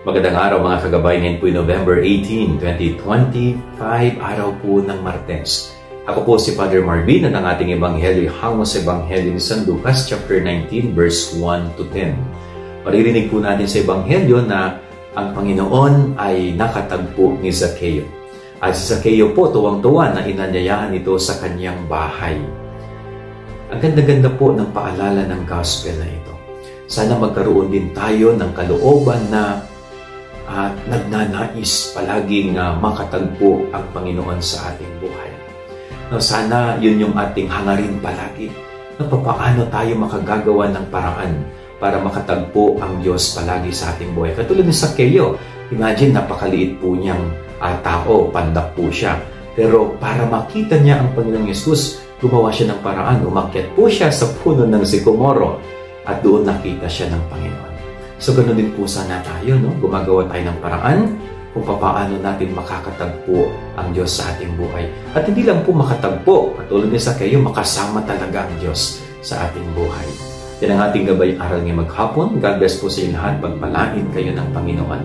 Magandang araw mga kagabay, ngayon po November 18, 2025, araw po ng Martes. Ako po si Father Marvin at ang ating Ebanghelyo hango sa Ebanghelyo ni San Lucas, chapter 19, verse 1 to 10. Maririnig po natin sa Ebanghelyo na ang Panginoon ay nakatagpo ni Zaccheo. At si Zaccheo po tuwang-tuwa na inanyayahan ito sa kanyang bahay. Ang ganda-ganda po ng paalala ng gospel na ito. Sana magkaroon din tayo ng kalooban na nagnanais palaging makatagpo ang Panginoon sa ating buhay. No, sana yun yung ating hangarin palagi na paano tayo makagagawa ng paraan para makatagpo ang Diyos palagi sa ating buhay. Katulad ni Zaccheo, imagine napakaliit po niyang tao, pandak po siya. Pero para makita niya ang Panginoong Yesus, gumawa siya ng paraan. Umakyat po siya sa puno ng sikomoro at doon nakita siya ng Panginoon. So ganoon din po sana tayo, no? Gumagawa tayo ng paraan kung paano natin makakatagpo ang Diyos sa ating buhay. At hindi lang po makatagpo, katulad ni Zaccheo, makasama talaga ang Diyos sa ating buhay. Yan ang ating gabay aral ngayong maghapon. God bless po sa inyo lahat. Pagpalain kayo ng Panginoon.